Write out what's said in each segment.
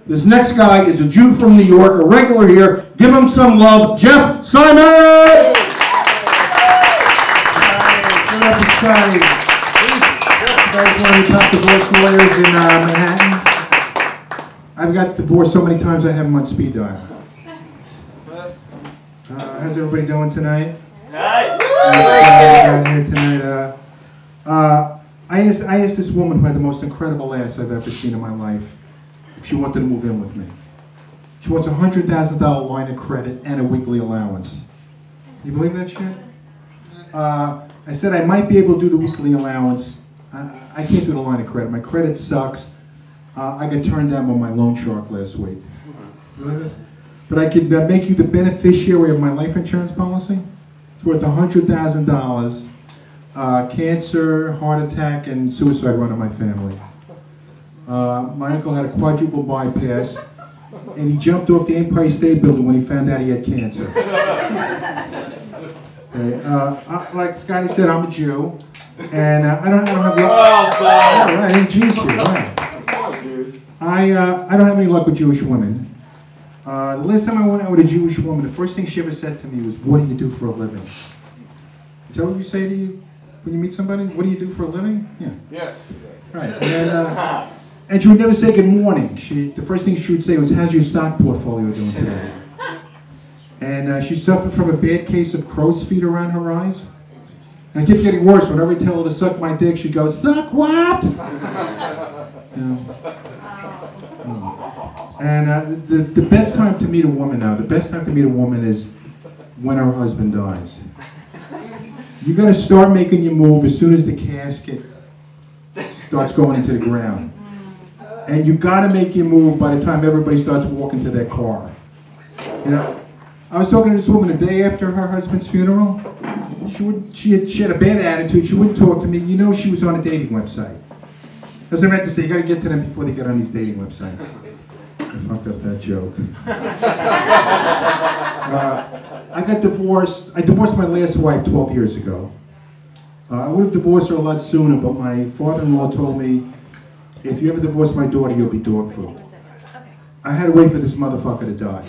This next guy is a Jew from New York, a regular here. Give him some love, Jeff Simon! Give it up to Scotty. You guys one of the top divorce lawyers in Manhattan. I've got divorced so many times I have them on speed dial. How's everybody doing tonight? Down here tonight. I asked this woman who had the most incredible ass I've ever seen in my life if she wanted to move in with me. She wants a $100,000 line of credit and a weekly allowance. You believe that shit? I said I might be able to do the weekly allowance. I can't do the line of credit. My credit sucks. I got turned down by my loan shark last week. You believe this? But I could make you the beneficiary of my life insurance policy. It's worth $100,000. Cancer, heart attack, and suicide run in my family. My uncle had a quadruple bypass, and he jumped off the Empire State Building when he found out he had cancer. Okay, like Scotty said, I'm a Jew, and I don't have luck. Right, I'm Jews here. Right. I don't have any luck with Jewish women. The last time I went out with a Jewish woman, the first thing she ever said to me was, "What do you do for a living?" Is that what you say to you when you meet somebody? What do you do for a living? Yeah. Yes. Right. And she would never say good morning. The first thing she would say was, "How's your stock portfolio doing today?" And she suffered from a bad case of crow's feet around her eyes. And it kept getting worse. Whenever I tell her to suck my dick, she'd go, "Suck what?" You know. And the best time to meet a woman now, the best time to meet a woman is when her husband dies. You got to start making your move as soon as the casket starts going into the ground. And you got to make your move by the time everybody starts walking to their car. You know, I was talking to this woman the day after her husband's funeral. She had a bad attitude. She wouldn't talk to me. You know, she was on a dating website. As I meant to say, you got to get to them before they get on these dating websites. I fucked up that joke. I got divorced. I divorced my last wife 12 years ago. I would have divorced her a lot sooner, but my father-in-law told me, if you ever divorce my daughter, you'll be dog food. I had to wait for this motherfucker to die.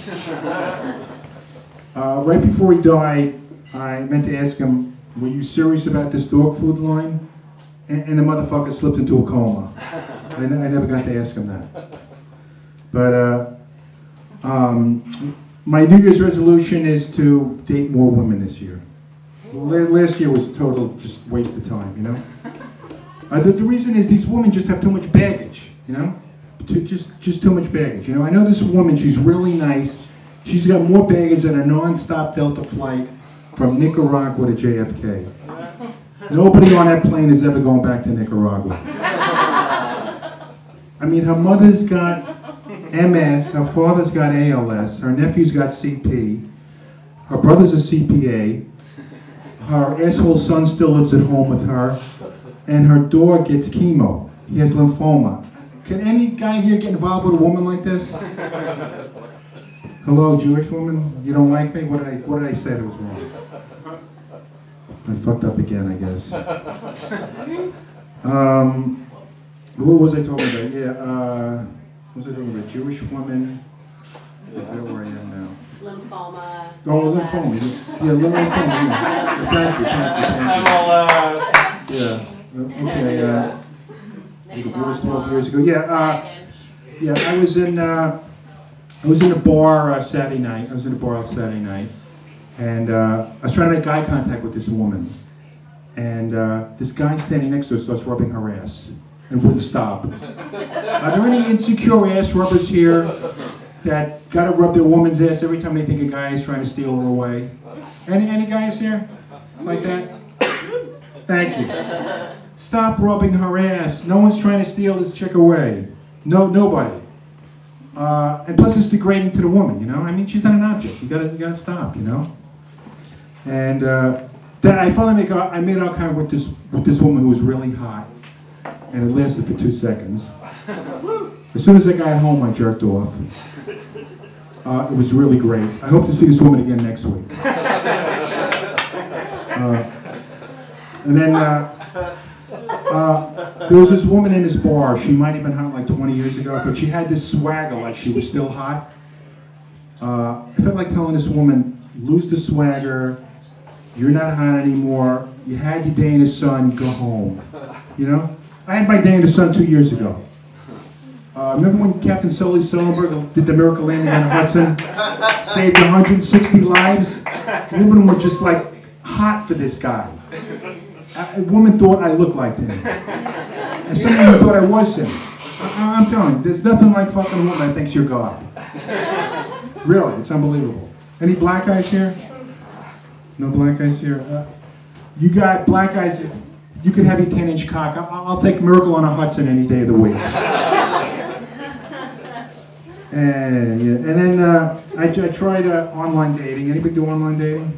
Right before he died, I meant to ask him, were you serious about this dog food line? And the motherfucker slipped into a coma. I never got to ask him that. But my New Year's resolution is to date more women this year. Last year was a total just waste of time, you know? The reason is these women just have too much baggage, you know? Just too much baggage, you know? I know this woman, she's really nice. She's got more baggage than a non-stop Delta flight from Nicaragua to JFK. Nobody on that plane is ever going back to Nicaragua. I mean, her mother's got MS, her father's got ALS, her nephew's got CP, her brother's a CPA, her asshole son still lives at home with her, and her dog gets chemo. He has lymphoma. Can any guy here get involved with a woman like this? Hello, Jewish woman? You don't like me? What did I say that was wrong? I fucked up again, I guess. What was I talking about? Yeah, what was I talking about? Jewish woman. I forget where I am now. Lymphoma. Oh, lymphoma. Yeah, lymphoma. Yeah. Thank you. Yeah. Okay. Divorced 12 years ago. Yeah. I was in a bar Saturday night. And I was trying to make eye contact with this woman. And this guy standing next to her starts rubbing her ass and wouldn't stop. Are there any insecure ass rubbers here that gotta rub their woman's ass every time they think a guy is trying to steal her away? Any guys here like that? Thank you. Stop rubbing her ass. No one's trying to steal this chick away. Nobody. And plus it's degrading to the woman, you know? I mean, she's not an object. You gotta stop, you know? And then I finally made out kind of with this woman who was really hot. And it lasted for 2 seconds. As soon as I got home, I jerked off. It was really great. I hope to see this woman again next week. And then There was this woman in this bar. She might have been hot like 20 years ago, but she had this swagger like she was still hot. I felt like telling this woman, lose the swagger, you're not hot anymore, you had your day in the sun, go home. You know? I had my day in the sun 2 years ago. Remember when Captain Sully Sullenberg did the miracle landing on the Hudson? Saved 160 lives? Women were just like hot for this guy. A woman thought I looked like him. And some women thought I was him. I'm telling you, there's nothing like fucking a woman that thinks you're God. Really, it's unbelievable. Any black guys here? No black guys here? You got black guys, you can have your 10-inch cock. I'll take Miracle on a Hudson any day of the week. And then I tried online dating. Anybody do online dating?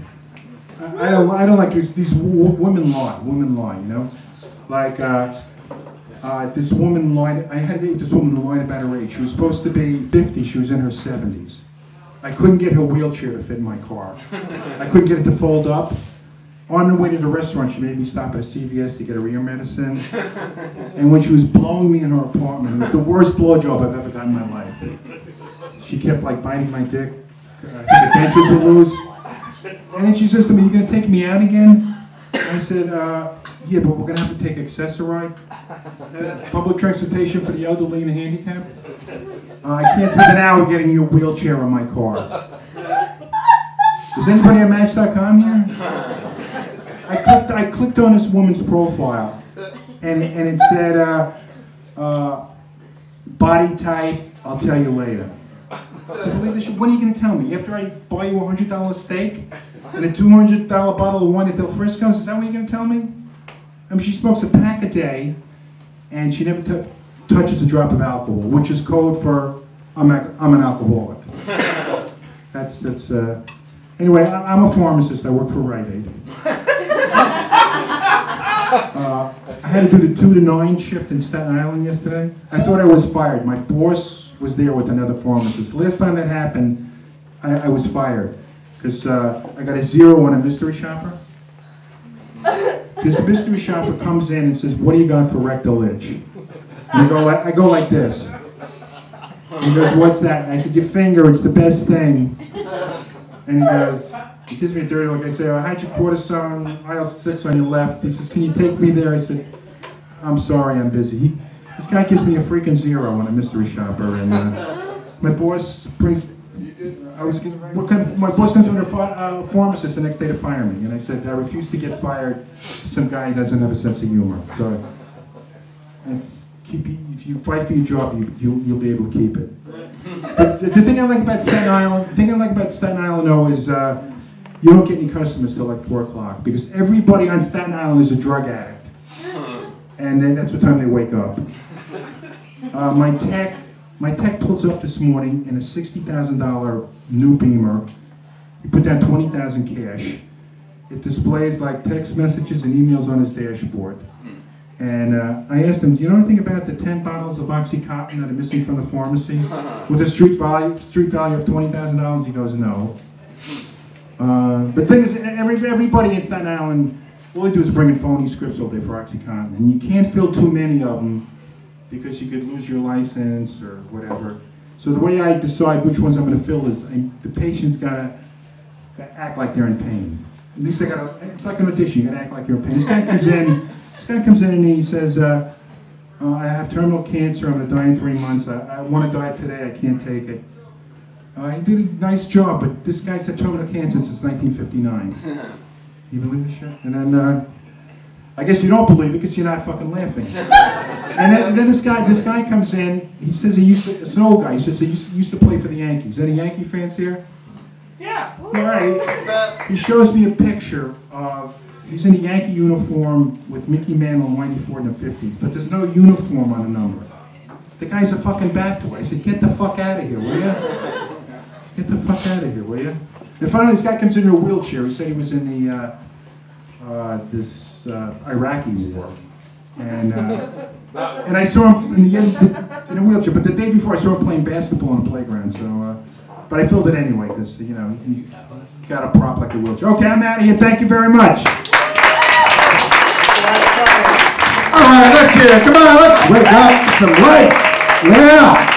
I don't like these women lie. Women lie, you know? Like this woman lied. I had a date with this woman who lied about her age. She was supposed to be 50. She was in her 70s. I couldn't get her wheelchair to fit in my car. I couldn't get it to fold up. On the way to the restaurant, she made me stop at a CVS to get her ear medicine. And when she was blowing me in her apartment, it was the worst blowjob I've ever gotten in my life. She kept like biting my dick. I think the dentures were loose. And then she says to me, "You gonna take me out again?" I said, "Yeah, but we're gonna have to take Accessoride, public transportation for the elderly and the handicapped. I can't spend an hour getting you a wheelchair in my car." Is anybody at Match.com here? I clicked on this woman's profile, and it said, "Body type, I'll tell you later." Do you believe this shit? When are you going to tell me? After I buy you a $100 steak and a $200 bottle of wine at Del Frisco's? Is that what you're going to tell me? I mean, she smokes a pack a day, and she never touches a drop of alcohol, which is code for I'm an alcoholic. Anyway, I'm a pharmacist. I work for Rite Aid. I had to do the 2 to 9 shift in Staten Island yesterday. I thought I was fired. My boss was there with another pharmacist. Last time that happened, I was fired because I got a 0 on a mystery shopper. This mystery shopper comes in and says, "What do you got for rectal itch?" And I go like this. And he goes, "What's that?" And I said, "Your finger, it's the best thing." And he gives me a dirty look. I say, "Hydrocortisone, IL-6 on your left." He says, "Can you take me there?" I said, "I'm sorry, I'm busy." This guy gives me a freaking 0 on a mystery shopper, and my boss brings. My boss comes to a pharmacist the next day to fire me, and I said, "I refuse to get fired. Some guy who doesn't have a sense of humor." So, if you fight for your job, you'll be able to keep it. But the thing I like about Staten Island, though, is you don't get any customers till like 4 o'clock because everybody on Staten Island is a drug addict, and then that's what time they wake up. My tech pulls up this morning in a $60,000 new Beamer. He put down $20,000 cash. It displays like text messages and emails on his dashboard. And I asked him, "Do you know anything about the 10 bottles of OxyContin that are missing from the pharmacy with a street value of $20,000? He goes, "No." But the thing is, everybody in Staten Island, all they do is bring in phony scripts all day for OxyContin. And you can't fill too many of them because you could lose your license or whatever. So the way I decide which ones I'm going to fill is the patient's got to act like they're in pain. At least it's like an audition, you got to act like you're in pain. This guy comes in and he says, "I have terminal cancer, I'm going to die in 3 months. I want to die today, I can't take it." He did a nice job, but this guy's had terminal cancer since 1959. You believe this shit? And then, I guess you don't believe it because you're not fucking laughing. And then this guy comes in, he says it's an old guy, he says he used to play for the Yankees. Any Yankee fans here? Yeah. All right. He shows me a picture of, he's in a Yankee uniform with Mickey Mantle and Whitey Ford in the 50s, but there's no uniform on the number. The guy's a fucking bat boy. I said, "Get the fuck out of here, will ya? Get the fuck out of here, will ya?" And finally, this guy comes in a wheelchair. He said he was in the Iraqi war, and I saw him in a wheelchair. But the day before, I saw him playing basketball on the playground. So, but I filled it anyway because he got a prop like a wheelchair. Okay, I'm out of here. Thank you very much. All right. right, let's hear it. Come on, let's wake up some light. Yeah.